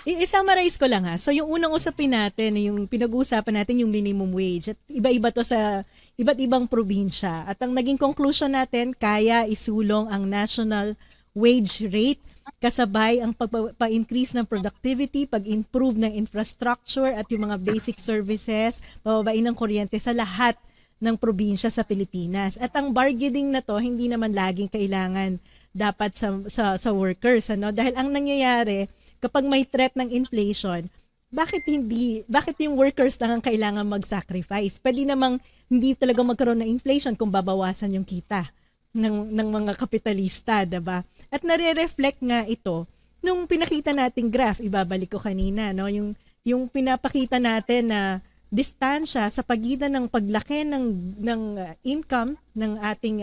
I-summarize ko lang ha. So yung unang usapin natin, yung pinag-uusapan natin yung minimum wage. At iba-iba to sa iba't ibang probinsya. At ang naging conclusion natin, kaya isulong ang national wage rate kasabay ang pagpa-increase ng productivity, pag-improve ng infrastructure at yung mga basic services, pababain ng kuryente sa lahat ng probinsya sa Pilipinas. At ang bargaining na to, hindi naman laging kailangan dapat sa workers. Ano? Dahil ang nangyayari, kapag may threat ng inflation, bakit yung workers lang ang kailangan mag-sacrifice? Pwede namang hindi talaga magkaroon ng inflation kung babawasan yung kita ng mga kapitalista, diba? At nare-reflect nga ito nung pinakita nating graph, ibabalik ko kanina, no? Yung pinapakita natin na distansya sa pagitan ng paglaki ng income ng ating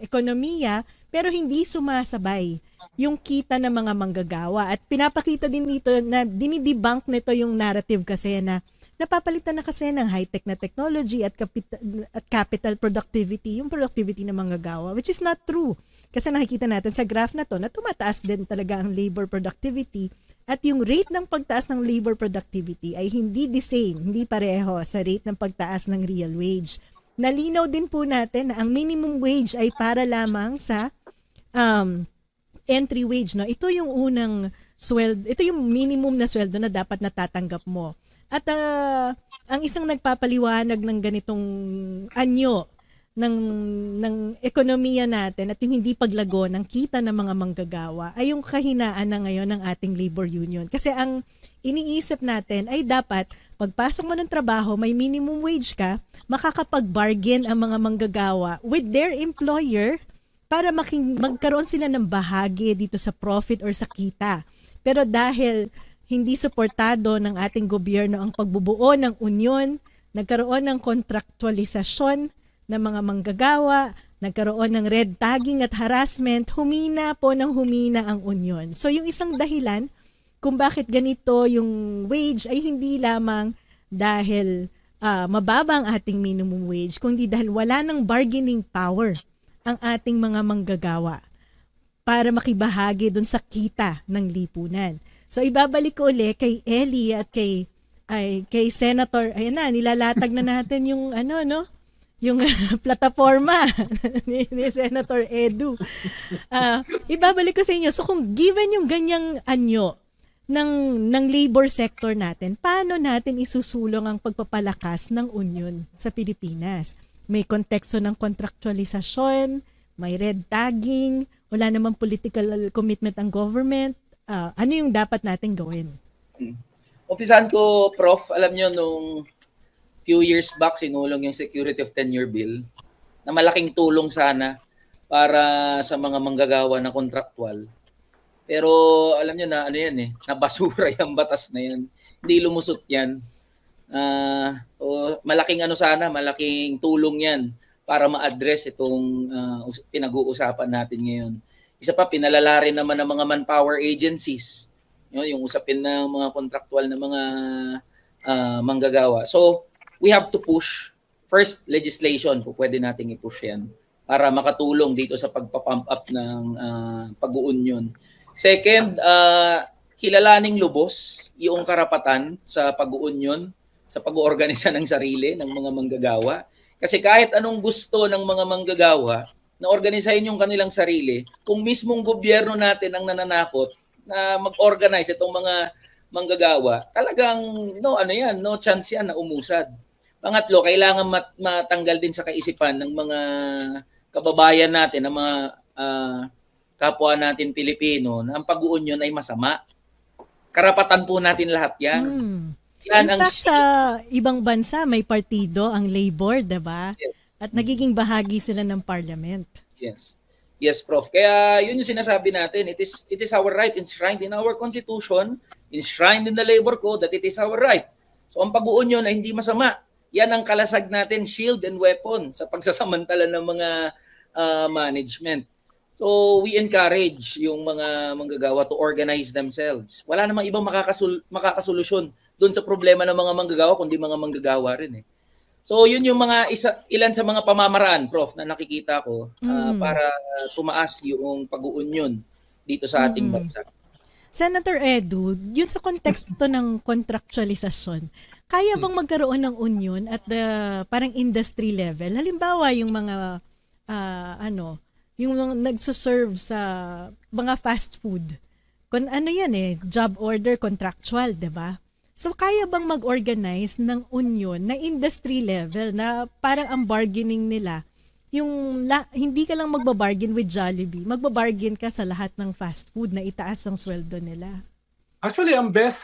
ekonomiya pero hindi sumasabay yung kita ng mga manggagawa. At pinapakita din dito na dinidebunk nito yung narrative kasi na napapalitan na kasi ng high-tech na technology at capital productivity, yung productivity ng manggagawa, which is not true. Kasi nakikita natin sa graph na to na tumataas din talaga ang labor productivity at yung rate ng pagtaas ng labor productivity ay hindi the same, hindi pareho sa rate ng pagtaas ng real wage. Nalinaw din po natin na ang minimum wage ay para lamang sa entry wage. No? Ito yung unang sweldo, ito yung minimum na sweldo na dapat natatanggap mo. At ang isang nagpapaliwanag ng ganitong anyo ng ekonomiya natin at yung hindi paglago ng kita ng mga manggagawa ay yung kahinaan na ngayon ng ating labor union. Kasi ang iniisip natin ay dapat pagpasok mo ng trabaho, may minimum wage ka, makakapag-bargain ang mga manggagawa with their employer para magkaroon sila ng bahagi dito sa profit or sa kita. Pero dahil hindi suportado ng ating gobyerno ang pagbubuo ng union, nagkaroon ng kontraktualisasyon ng mga manggagawa, nagkaroon ng red tagging at harassment, humina po ng humina ang union. So yung isang dahilan kung bakit ganito yung wage ay hindi lamang dahil mababa ang ating minimum wage, kundi dahil wala ng bargaining power ang ating mga manggagawa para makibahagi dun sa kita ng lipunan. So ibabalik ko ulit kay Ellie at kay Senator. Ayan na, nilalatag na natin yung yung plataforma ni Senator Edu. Ibabalik ko sa inyo. So kung given yung ganyang anyo ng labor sector natin, paano natin isusulong ang pagpapalakas ng union sa Pilipinas? May konteksto ng kontraktualisasyon, may red tagging, wala namang political commitment ang government. Ano yung dapat natin gawin? Umpisahan ko, Prof, alam nyo, nung few years back, sinulong yung Security of Tenure Bill na malaking tulong sana para sa mga manggagawa na kontraktual. Pero alam nyo na, nabasura yung batas na yan. Hindi lumusot yan. Malaking tulong yan para ma-address itong pinag-uusapan natin ngayon. Isa pa, pinalala rin naman ng mga manpower agencies, yung usapin ng mga kontraktual na mga manggagawa. So, we have to push. First, legislation, kung pwede nating i-push yan para makatulong dito sa pagpapump up ng pag-uunyon. Second, kilalaning lubos yung karapatan sa pag-uunyon, sa pag-oorganisa ng sarili ng mga manggagawa. Kasi kahit anong gusto ng mga manggagawa na organisahin yung kanilang sarili, kung mismong gobyerno natin ang nananakot na mag-organize itong mga manggagawa, talagang no chance yan na umusad. Pangatlo, kailangan matanggal din sa kaisipan ng mga kababayan natin, ng mga kapwa natin Pilipino, na ang pag-uunyon ay masama. Karapatan po natin lahat yan. In fact, sa ibang bansa, may partido ang labor, diba? Yes. At nagiging bahagi sila ng parliament. Yes. Yes, Prof. Kaya yun yung sinasabi natin. It is our right, enshrined in our Constitution, enshrined in the Labor Code, that it is our right. So ang pag-uunyon ay hindi masama. Yan ang kalasag natin, shield and weapon sa pagsasamantala ng mga management. So we encourage yung mga manggagawa to organize themselves. Wala namang ibang makakasolusyon doon sa problema ng mga manggagawa kundi mga manggagawa rin eh. So yun yung ilan sa mga pamamaraan, Prof, na nakikita ko para tumaas yung pag-uunyon dito sa ating bansa. Senator Edu, yun sa konteksto ng contractualisasyon, kaya bang magkaroon ng union at the parang industry level? Halimbawa, yung mga yung mga nagsuserve sa mga fast food. Kung ano yan job order contractual, 'di ba? So kaya bang mag-organize ng union na industry level na parang ang bargaining nila yung hindi ka lang magbabargain with Jollibee, magbabargain ka sa lahat ng fast food na itaas ang sweldo nila. Actually, ang best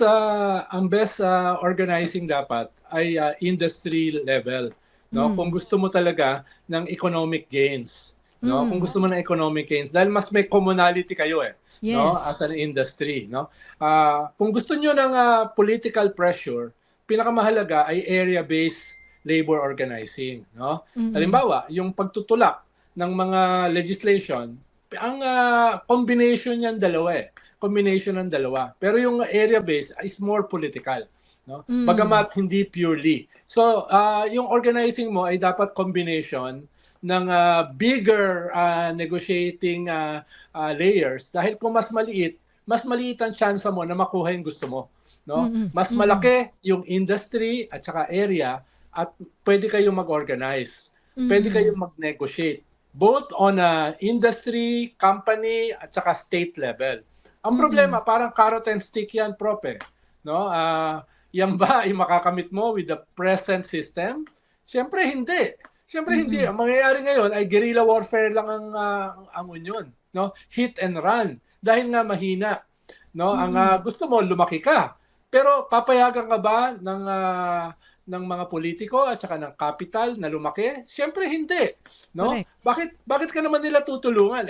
organizing dapat ay industry level, no? Kung gusto mo talaga ng economic gains, no? Kung gusto mo ng economic gains dahil mas may commonality kayo no? Yes. As an industry, no? Kung gusto niyo ng political pressure, pinakamahalaga ay area-based labor organizing, no? Halimbawa, yung pagtutulak ng mga legislation, ang combination niyan dalawa combination ng dalawa. Pero yung area-based is more political, no? Bagamat hindi purely. So, yung organizing mo ay dapat combination ng bigger negotiating layers dahil kung mas maliit ang chance mo na makuha yung gusto mo, no? Mas malaki yung industry at saka area at pwede kayong mag-organize. Pwede kayong mag-negotiate both on industry, company at saka state level. Ang problema, parang carrot and stick yan, prope. No? Yan ba ay makakamit mo with the present system? Siyempre hindi. Hindi. Ang mangyayari ngayon ay guerrilla warfare lang ang union. No? Hit and run. Dahil nga mahina. No? Ang gusto mo, lumaki ka. Pero papayagan ka ba ng mga politiko at saka ng capital na lumaki? Siyempre hindi. No? Bakit ka naman nila tutulungan?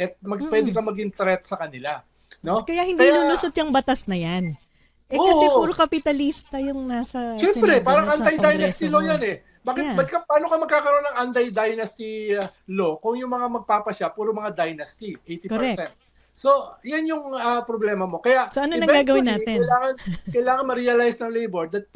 Pwede ka maging threat sa kanila. No? Kaya hindi lulusot yung batas na yan. Kasi puro kapitalista yung nasa Siyempre, Senado parang at sa anti-dynasty Kongreso law mo. yan paano ka magkakaroon ng anti-dynasty law kung yung mga magpapasya, puro mga dynasty, 80%. Correct. So, yan yung problema mo. Kaya, So, ano nang gagawin natin? Kailangan ma-realize ng labor that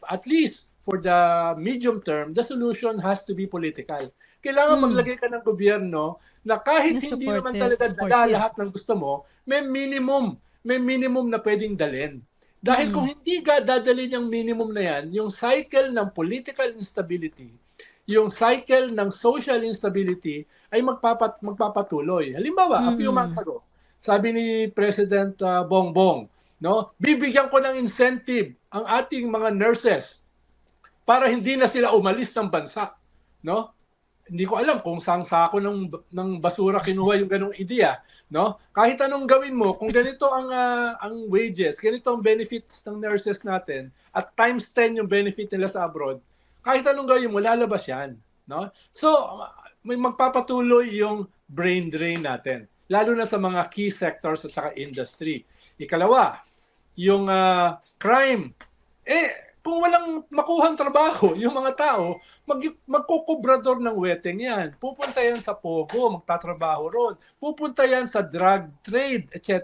at least for the medium term, the solution has to be political. Kailangan maglagay ka ng gobyerno na kahit Na hindi naman supportive. talaga lahat ng gusto mo, may minimum na pwedeng dalhin. Dahil kung hindi ka dadalhin yung minimum na yan, yung cycle ng political instability, yung cycle ng social instability ay magpapatuloy. Halimbawa, a few months ago, sabi ni President Bongbong, no, bibigyan ko ng incentive ang ating mga nurses para hindi na sila umalis ng bansa, no? Hindi ko alam kung saan sako ng basura kinuha yung ganong ideya, no? Kahit anong gawin mo, kung ganito ang wages, ganito ang benefits ng nurses natin at times 10 yung benefit nila sa abroad, kahit anong gawin mo, lalabas yan, no? So, may magpapatuloy yung brain drain natin, lalo na sa mga key sectors at saka industry. Ikalawa, yung crime. Kung walang makuhang trabaho, yung mga tao, magkukubrador ng weteng yan. Pupunta yan sa pogo, magtatrabaho ron. Pupunta yan sa drug trade, etc.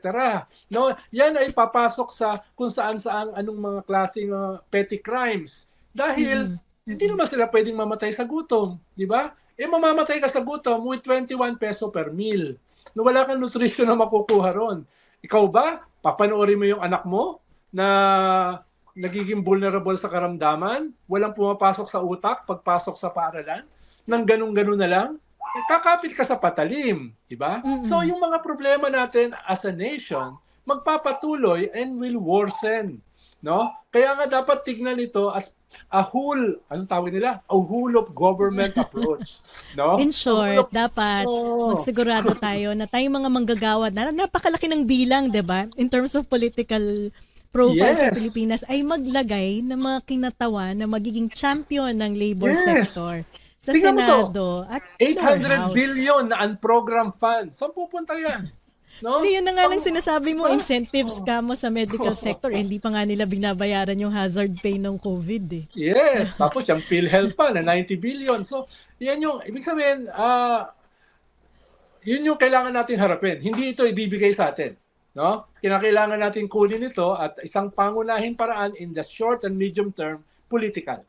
No? Yan ay papasok sa kung saan-saan anong mga klaseng petty crimes. Dahil hindi naman sila pwedeng mamatay sa gutom. Di ba? Mamamatay ka sa gutom with 21 peso per meal. No, wala kang nutrition na makukuha ron. Ikaw ba, papanoorin mo yung anak mo na nagiging vulnerable sa karamdaman, walang pumapasok sa utak pagpasok sa paaralan, nang ganun-ganun na lang, kakapit ka sa patalim, di ba? So yung mga problema natin as a nation, magpapatuloy and will worsen, no? Kaya nga dapat tignan ito as a whole, anong tawag nila? A whole of government approach, no? In short, dapat magsigurado tayo na tayong mga manggagawa na napakalaki ng bilang, 'di ba? In terms of political profile sa Pilipinas ay maglagay ng mga kinatawan na magiging champion ng labor sector sa Tingnan Senado at lower 800 house. billion na unprogrammed funds. Saan pupunta yan? No? Hindi, yun na nga lang sinasabi mo, incentives ka mo sa medical sector. Hindi pa nga nila binabayaran yung hazard pay ng COVID eh. Yes. Tapos yung PhilHealth pa na 90 billion. So, yan yung, ibig sabihin, yun yung kailangan natin harapin. Hindi ito ibibigay sa atin. No? Kinakailangan natin kunin ito at isang pangunahing paraan in the short and medium term, political.